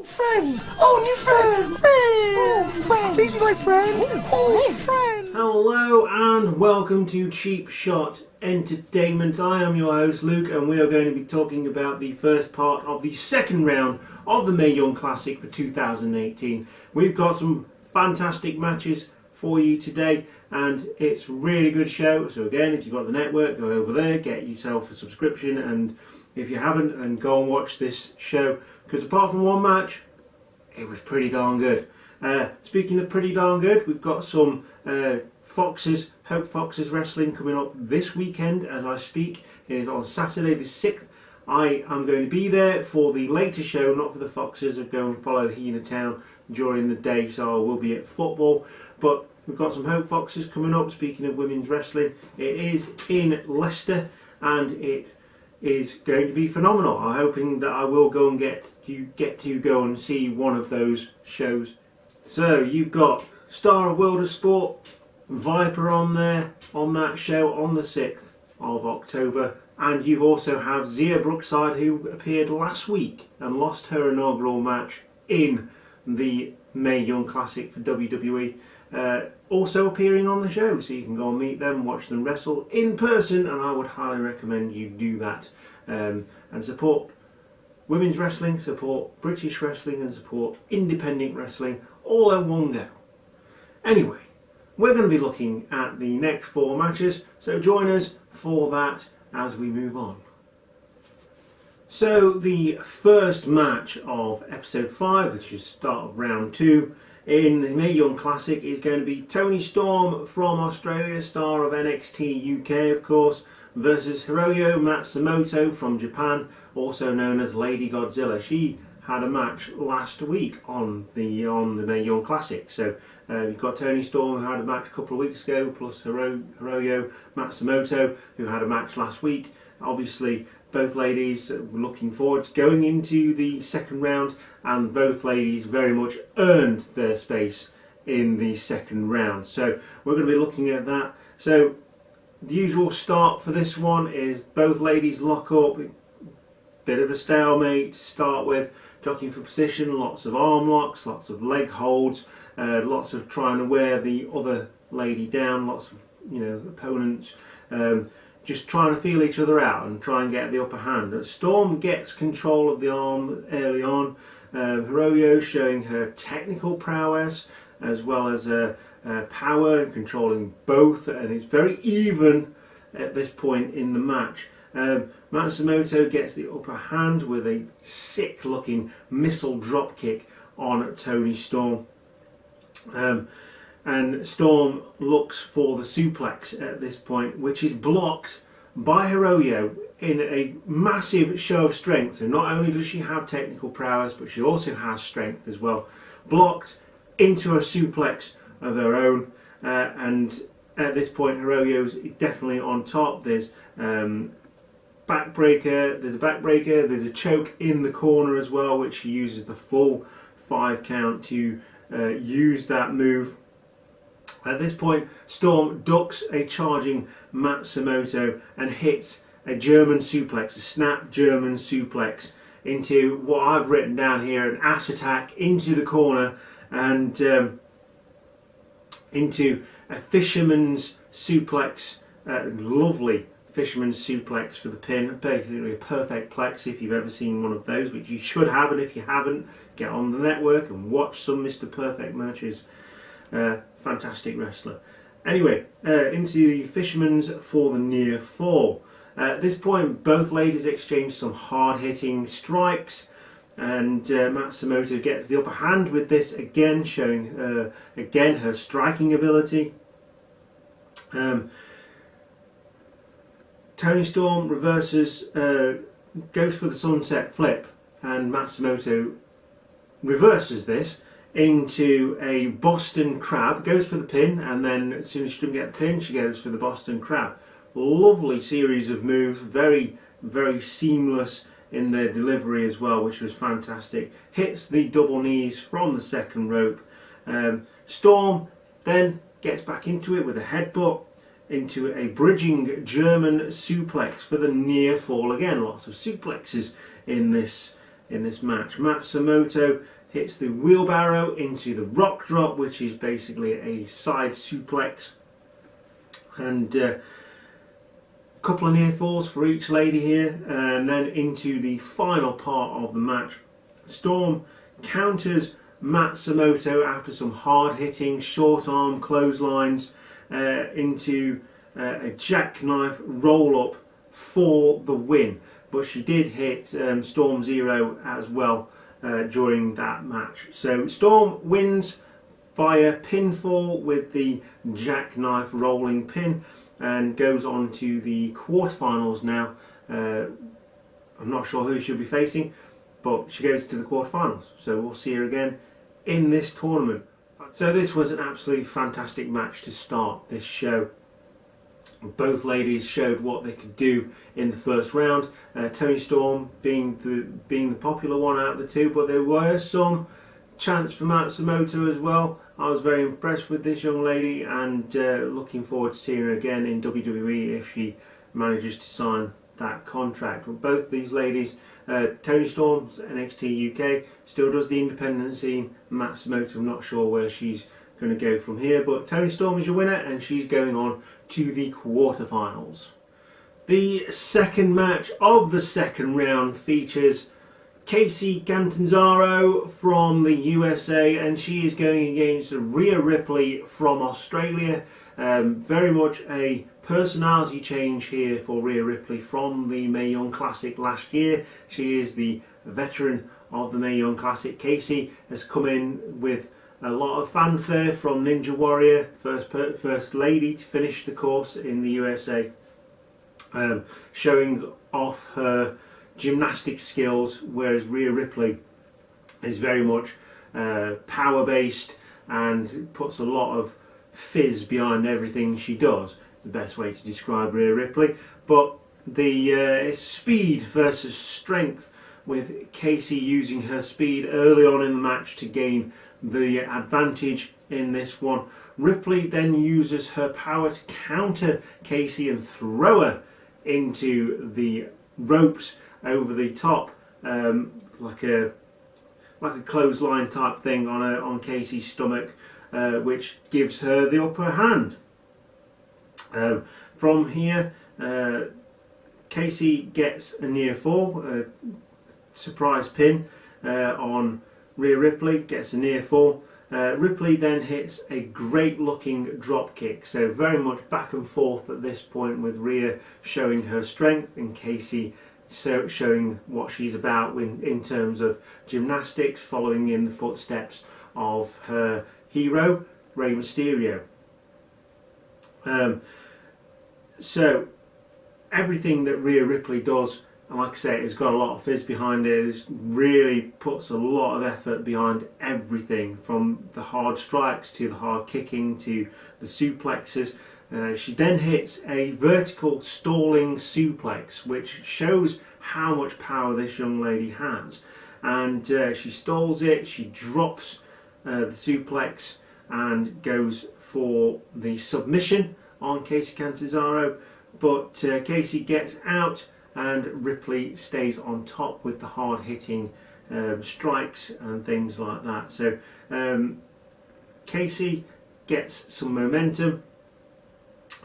Friend! Oh, new friend! Oh, friend! Please be my friend! Oh, friend! Hello and welcome to Cheap Shot Entertainment. I am your host Luke, and we are going to be talking about the first part of the second round of the Mae Young Classic for 2018. We've got some fantastic matches for you today, and it's a really good show. So again, if you've got the network, go over there, get yourself a subscription, and if you haven't, and go and watch this show, because apart from one match, it was pretty darn good. Speaking of pretty darn good, we've got some Hope Foxes wrestling coming up this weekend as I speak. It is on Saturday the 6th. I am going to be there for the later show, not for the Foxes. I go and follow Hina Town during the day, so I will be at football. But we've got some Hope Foxes coming up. Speaking of women's wrestling, it is in Leicester, and it is going to be phenomenal. I'm hoping that I will go and get to go and see one of those shows. So you've got Star of World of Sport, Viper on there on that show on the 6th of October, and you also have Zia Brookside, who appeared last week and lost her inaugural match in the Mae Young Classic for WWE, also appearing on the show, so you can go and meet them, watch them wrestle in person, and I would highly recommend you do that, and support women's wrestling, support British wrestling, and support independent wrestling all in one go. Anyway, we're going to be looking at the next 4 matches, so join us for that as we move on. So the first match of episode 5, which is start of round 2, in the Mae Young Classic, is going to be Toni Storm from Australia, star of NXT UK of course, versus Hirono Matsumoto from Japan, also known as Lady Godzilla. She had a match last week on the Mae Young Classic. So you've got Toni Storm, who had a match a couple of weeks ago, plus Hirono Matsumoto, who had a match last week. Obviously, both ladies were looking forward to going into the second round, and both ladies very much earned their space in the second round. So we're going to be looking at that. So the usual start for this one is both ladies lock up, bit of a stalemate to start with, jockeying for position, lots of arm locks, lots of leg holds, lots of trying to wear the other lady down, lots of opponents just trying to feel each other out and try and get the upper hand. Storm gets control of the arm early on. Hirono showing her technical prowess as well as her power, controlling both, and it's very even at this point in the match. Matsumoto gets the upper hand with a sick looking missile drop kick on Toni Storm. And Storm looks for the suplex at this point, which is blocked by Hirono in a massive show of strength. So not only does she have technical prowess, but she also has strength as well. Blocked into a suplex of her own, and at this point Hirono's definitely on top. There's backbreaker, there's a choke in the corner as well, which she uses the full 5 count to use that move. At this point, Storm ducks a charging Matsumoto and hits a German suplex, a snap German suplex, into what I've written down here, an ass attack into the corner, and into a fisherman's suplex, lovely fisherman's suplex for the pin, basically a perfect plex if you've ever seen one of those, which you should have, and if you haven't, get on the network and watch some Mr. Perfect matches. Fantastic wrestler. Anyway, into the fisherman's for the near fall. At this point, both ladies exchange some hard-hitting strikes, and Matsumoto gets the upper hand with this again, showing again her striking ability. Toni Storm reverses, goes for the sunset flip, and Matsumoto reverses this into a Boston Crab, goes for the pin, and then as soon as she doesn't get the pin, she goes for the Boston Crab. Lovely series of moves, very, very seamless in their delivery as well, which was fantastic. Hits the double knees from the second rope. Storm then gets back into it with a headbutt into a bridging German suplex for the near fall. Again, lots of suplexes in this in this match. Matsumoto hits the wheelbarrow into the rock drop, which is basically a side suplex, and a couple of near falls for each lady here, and then into the final part of the match. Storm counters Matsumoto after some hard hitting short arm clotheslines into a jackknife roll up for the win, but she did hit Storm Zero as well during that match. So Storm wins via pinfall with the jackknife rolling pin and goes on to the quarterfinals now. I'm not sure who she'll be facing, but she goes to the quarterfinals, so we'll see her again in this tournament. So this was an absolutely fantastic match to start this show. Both ladies showed what they could do in the first round. Toni Storm being the popular one out of the two, but there were some chance for Matsumoto as well. I was very impressed with this young lady, and looking forward to seeing her again in WWE if she manages to sign that contract. But both these ladies, Toni Storm, NXT UK, still does the independent scene. Matsumoto, I'm not sure where she's going to go from here, but Toni Storm is your winner, and she's going on to the quarterfinals. The second match of the second round features Kacy Catanzaro from the USA, and she is going against Rhea Ripley from Australia. Very much a personality change here for Rhea Ripley from the Mae Young Classic last year. She is the veteran of the Mae Young Classic. Kacy has come in with a lot of fanfare from Ninja Warrior, first lady to finish the course in the USA, showing off her gymnastic skills, whereas Rhea Ripley is very much power based and puts a lot of fizz behind everything she does. The best way to describe Rhea Ripley. But the speed versus strength, with Kacy using her speed early on in the match to gain the advantage in this one. Ripley then uses her power to counter Kacy and throw her into the ropes over the top, like a clothesline type thing on Kacy's stomach, which gives her the upper hand. From here, Kacy gets a near fall, a surprise pin on Rhea Ripley, gets a near fall. Ripley then hits a great looking drop kick, so very much back and forth at this point, with Rhea showing her strength and Kacy showing what she's about in terms of gymnastics, following in the footsteps of her hero, Rey Mysterio. So everything that Rhea Ripley does, and like I say, it's got a lot of fizz behind it. It really puts a lot of effort behind everything, from the hard strikes to the hard kicking to the suplexes. She then hits a vertical stalling suplex, which shows how much power this young lady has. And she stalls it, she drops the suplex and goes for the submission on Kacy Catanzaro. But Kacy gets out, and Ripley stays on top with the hard hitting strikes and things like that. So Kacy gets some momentum,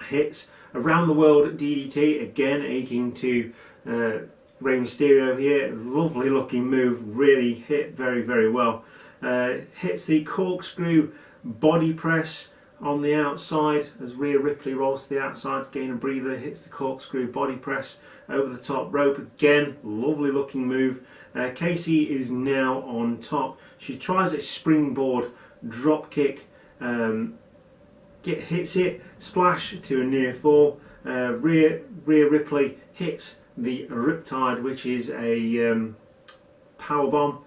hits around the world DDT, again aching to Rey Mysterio here. Lovely looking move, really hit very, very well. Hits the corkscrew body press on the outside as Rhea Ripley rolls to the outside to gain a breather, hits the corkscrew body press over the top rope. Again, lovely looking move. Kacy is now on top. She tries a springboard drop kick, hits it, splash to a near fall. Rhea Ripley hits the Riptide, which is a power bomb,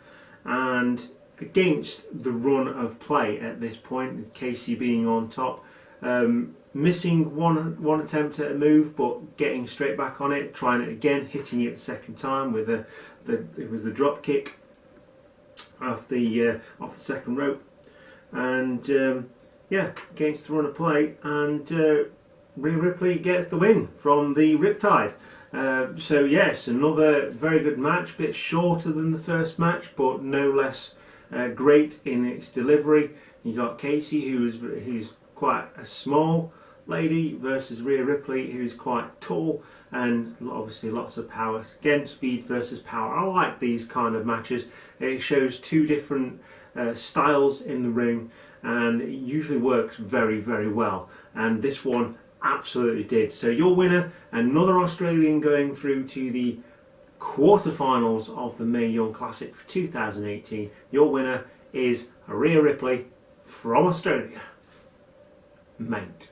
and against the run of play at this point, with Kacy being on top, missing one attempt at a move, but getting straight back on it, trying it again, hitting it the second time with it was the drop kick off the second rope, and yeah, against the run of play, and Rhea Ripley gets the win from the Riptide. So yes, another very good match, bit shorter than the first match, but no less great in its delivery. You got Casey, who's quite a small lady, versus Rhea Ripley, who's quite tall, and obviously lots of power. Again, speed versus power. I like these kind of matches. It shows two different styles in the ring, and it usually works very, very well. And this one absolutely did. So your winner, another Australian going through to the quarterfinals of the Mae Young Classic for 2018. Your winner is Rhea Ripley from Australia. Mate.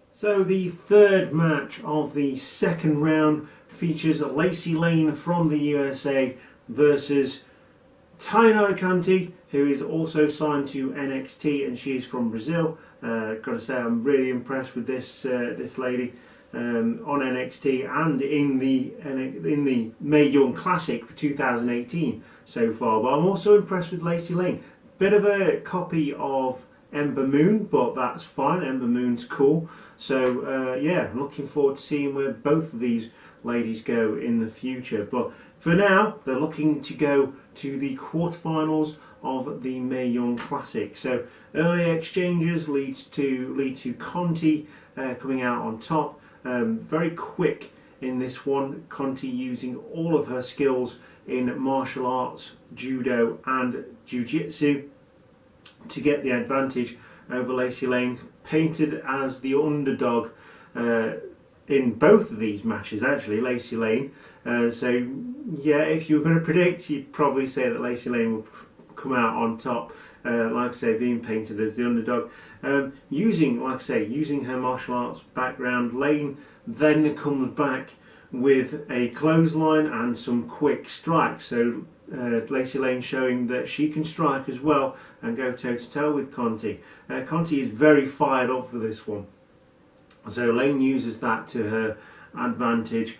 So the third match of the second round features Lacey Lane from the USA versus Conti, who is also signed to NXT, and she is from Brazil. Got to say, I'm really impressed with this lady on NXT and in the Mae Young Classic for 2018 so far. But I'm also impressed with Lacey Lane. Bit of a copy of Ember Moon, but that's fine. Ember Moon's cool. So yeah, looking forward to seeing where both of these ladies go in the future. But for now, they're looking to go to the quarterfinals of the Mae Young Classic. So early exchanges lead to Conti coming out on top. Very quick in this one. Conti using all of her skills in martial arts, judo and jiu-jitsu to get the advantage over Lacey Lane, painted as the underdog in both of these matches, actually, Lacey Lane. So yeah, if you were going to predict, you'd probably say that Lacey Lane would come out on top, like I say, being painted as the underdog. Using her martial arts background, Lane then comes back with a clothesline and some quick strikes. So Lacey Lane showing that she can strike as well and go toe to toe with Conti. Conti is very fired up for this one, so Lane uses that to her advantage.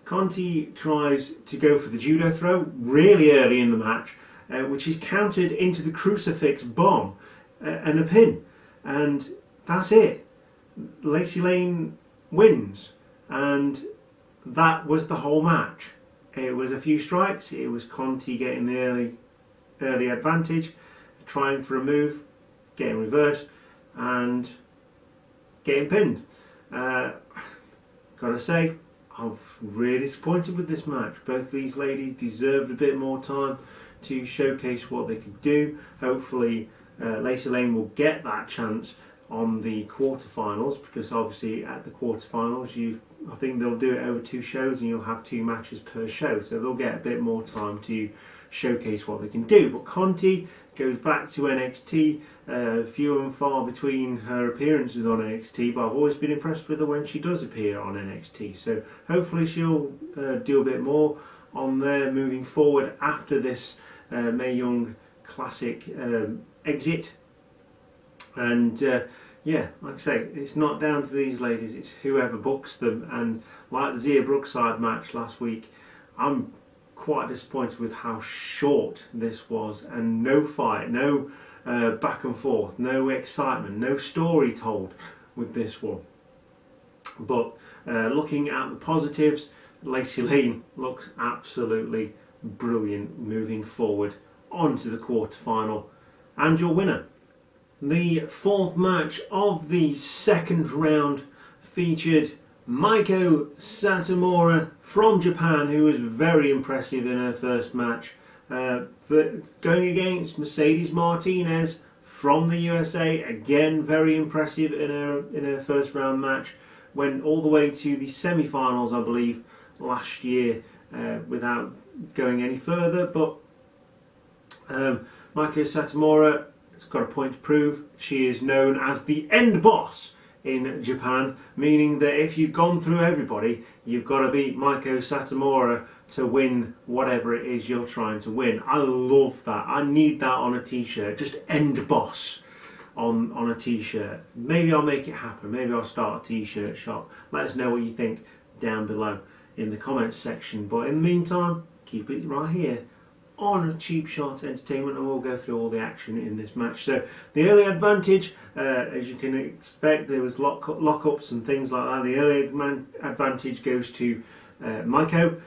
Conti tries to go for the judo throw really early in the match, which is countered into the crucifix bomb and a pin, and that's it. Lacey Lane wins, and that was the whole match. It was a few strikes. It was Conti getting the early advantage, trying for a move, getting reversed, and getting pinned. Gotta say, I'm really disappointed with this match. Both these ladies deserved a bit more time to showcase what they could do. Hopefully, Lacey Lane will get that chance on the quarterfinals, because obviously at the quarterfinals I think they'll do it over 2 shows and you'll have 2 matches per show, so they'll get a bit more time to showcase what they can do. But Conti goes back to NXT, few and far between her appearances on NXT, but I've always been impressed with her when she does appear on NXT, so hopefully she'll do a bit more on there moving forward after this Mae Young Classic exit. And yeah, like I say, it's not down to these ladies, it's whoever books them. And like the Zia Brookside match last week, I'm quite disappointed with how short this was, and no fight, no back and forth, no excitement, no story told with this one. But looking at the positives, Lacey Lane looks absolutely brilliant moving forward onto the quarterfinal. And your winner. The fourth match of the second round featured Maiko Santamare from Japan, who was very impressive in her first match, going against Mercedes Martinez from the USA, again very impressive in her first round match. Went all the way to the semi-finals, I believe, last year without going any further. But Maiko Santamare has got a point to prove. She is known as the end boss in Japan, meaning that if you've gone through everybody, you've got to beat Maiko Santamare to win whatever it is you're trying to win. I love that. I need that on a t-shirt. Just end boss on a t-shirt. Maybe I'll make it happen. Maybe I'll start a t-shirt shop. Let us know what you think down below in the comments section. But in the meantime, keep it right here on Cheap Shot Entertainment, and we'll go through all the action in this match. So the early advantage, as you can expect, there was lockups and things like that. The early advantage goes to Maiko.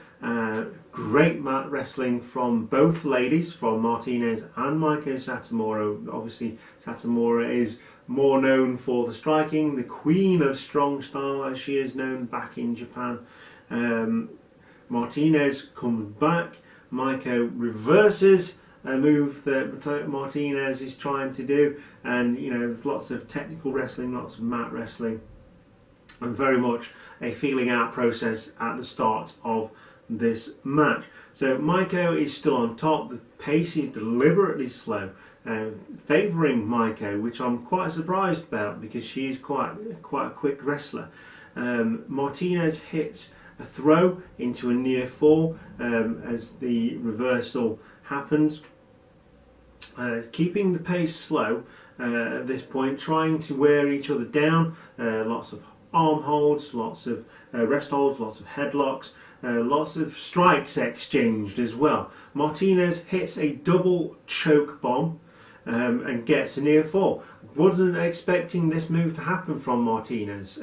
Great mat wrestling from both ladies, from Martinez and Maiko Satomura. Obviously, Satomura is more known for the striking, the queen of strong style as she is known back in Japan. Martinez comes back. Maiko reverses a move that Martinez is trying to do, and there's lots of technical wrestling, lots of mat wrestling, and very much a feeling out process at the start of this match. So Maiko is still on top. The pace is deliberately slow, favouring Maiko, which I'm quite surprised about because she is quite a quick wrestler. Martinez hits a throw into a near fall as the reversal happens, keeping the pace slow at this point, trying to wear each other down. Lots of arm holds, lots of rest holds, lots of headlocks, lots of strikes exchanged as well. Martinez hits a double choke bomb and gets a near fall. Wasn't expecting this move to happen from Martinez,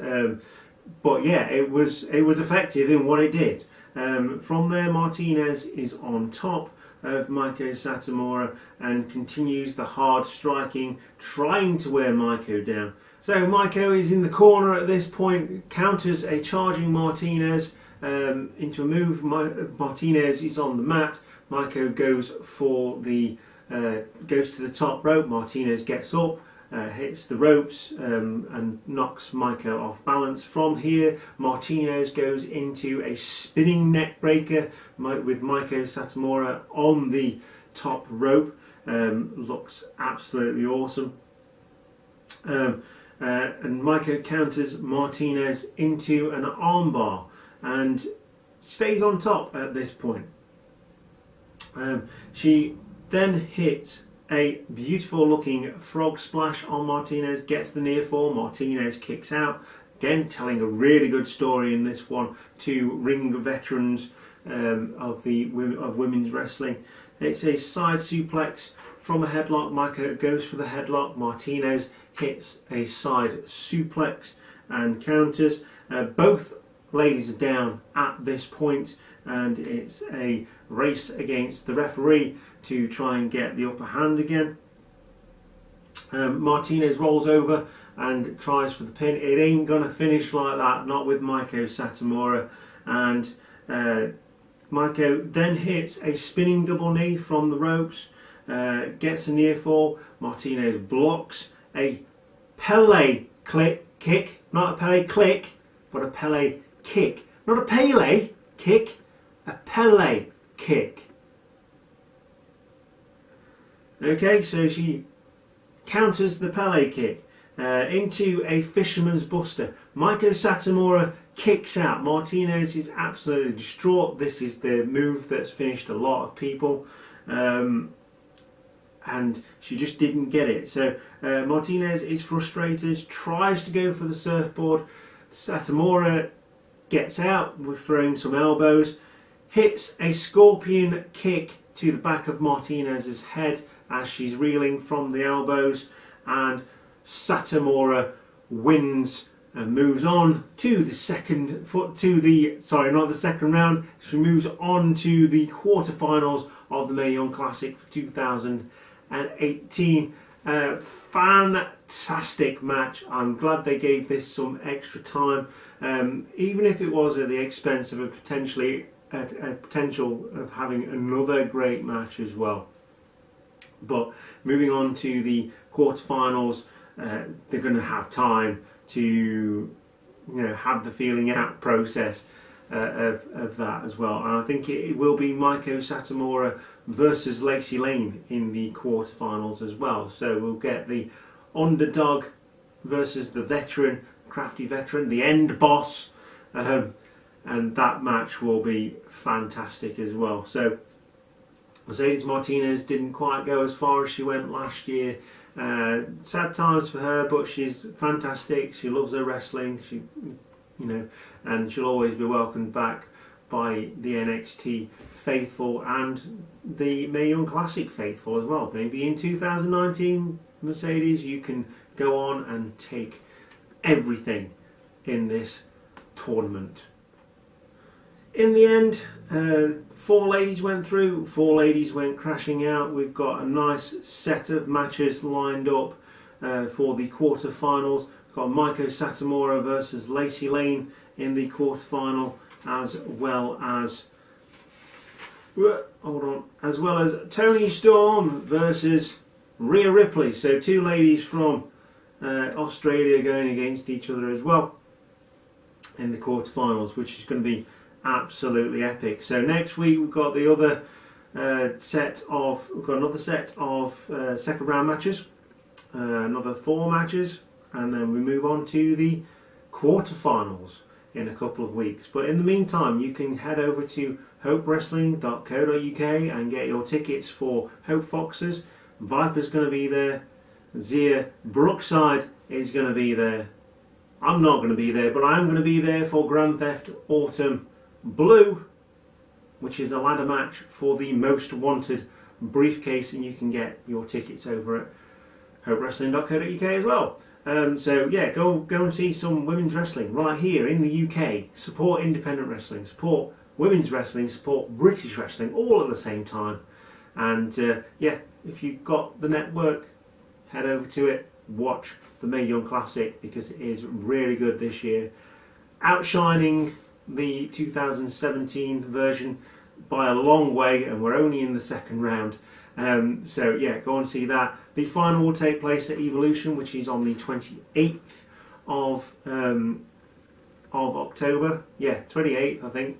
but yeah, it was effective in what it did. From there, Martinez is on top of Maiko Satomura and continues the hard striking, trying to wear Maiko down. So Maiko is in the corner at this point, counters a charging Martinez into a move. Martinez is on the mat. Maiko goes to the top rope. Martinez gets up, hits the ropes and knocks Maiko off balance. From here, Martinez goes into a spinning neck breaker with Maiko Satomura on the top rope. Looks absolutely awesome. And Maiko counters Martinez into an armbar and stays on top at this point. She then hits a beautiful looking frog splash on Martinez, gets the near fall. Martinez kicks out, again telling a really good story in this one to ring veterans of women's wrestling. It's a side suplex from a headlock. Maiko goes for the headlock. Martinez hits a side suplex and counters. Both ladies are down at this point, and it's a race against the referee to try and get the upper hand again. Martinez rolls over and tries for the pin. It ain't gonna finish like that, not with Maiko Satomura. And Maiko then hits a spinning double knee from the ropes, gets a near fall. Martinez blocks a Pele kick, not a Pele click, but a Pele kick. Not a Pele kick, a Pele kick. Okay, so she counters the Pele kick into a fisherman's buster. Maiko Satomura kicks out. Martinez is absolutely distraught. This is the move that's finished a lot of people. And she just didn't get it. So Martinez is frustrated, tries to go for the surfboard. Satomura gets out with throwing some elbows, hits a scorpion kick to the back of Martinez's head as she's reeling from the elbows, and Satomura wins and moves on to the round. She moves on to the quarterfinals of the Mae Young Classic for 2018. Fantastic match. I'm glad they gave this some extra time, even if it was at the expense of a potential of having another great match as well. But moving on to the quarterfinals, they're going to have time to have the feeling out process of that as well. And I think it will be Maiko Satomura versus Lacey Lane in the quarterfinals as well. So we'll get the underdog versus the veteran, crafty veteran, the end boss, and that match will be fantastic as well. So Mercedes Martinez didn't quite go as far as she went last year. Sad times for her, but she's fantastic. She loves her wrestling. And she'll always be welcomed back by the NXT faithful and the Mae Young Classic faithful as well. Maybe in 2019, Mercedes, you can go on and take everything in this tournament. In the end, 4 ladies went through, 4 ladies went crashing out. We've got a nice set of matches lined up for the quarterfinals. We've got Maiko Santamare versus Lacey Lane in the quarterfinal, as well as Tony Storm versus Rhea Ripley. So 2 ladies from Australia going against each other as well in the quarterfinals, which is going to be absolutely epic. So next week we've got the other another set of second round matches, another 4 matches, and then we move on to the quarterfinals in a couple of weeks. But in the meantime, you can head over to hopewrestling.co.uk and get your tickets for Hope Foxes. Viper's going to be there. Zia Brookside is going to be there. I'm not going to be there, but I'm going to be there for Grand Theft Autumn Blue, which is a ladder match for the Most Wanted briefcase, and you can get your tickets over at hopewrestling.co.uk as well. So yeah, go and see some women's wrestling right here in the UK. Support independent wrestling, support women's wrestling, support British wrestling, all at the same time. And yeah, if you've got the network, head over to it, watch the Mae Young Classic, because it is really good this year, outshining the 2017 version by a long way, and we're only in the second round. So yeah, go and see that. The final will take place at Evolution, which is on the 28th of October. Yeah, 28th, I think,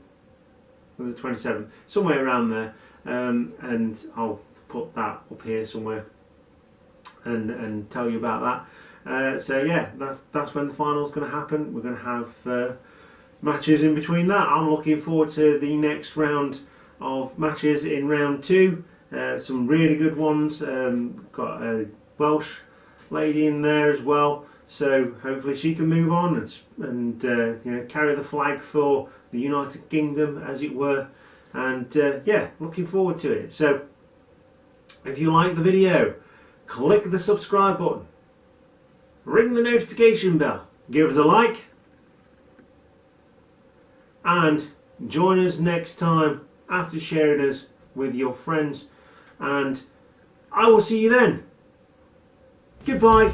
or the 27th, somewhere around there. And I'll put that up here somewhere and tell you about that. So yeah, that's when the final's going to happen. We're going to have matches in between that. I'm looking forward to the next round of matches in round 2. Some really good ones. Got a Welsh lady in there as well, so hopefully she can move on and you know, carry the flag for the United Kingdom, as it were. And yeah, looking forward to it. So if you like the video, click the subscribe button, ring the notification bell, give us a like, and join us next time after sharing us with your friends. And I will see you then. Goodbye.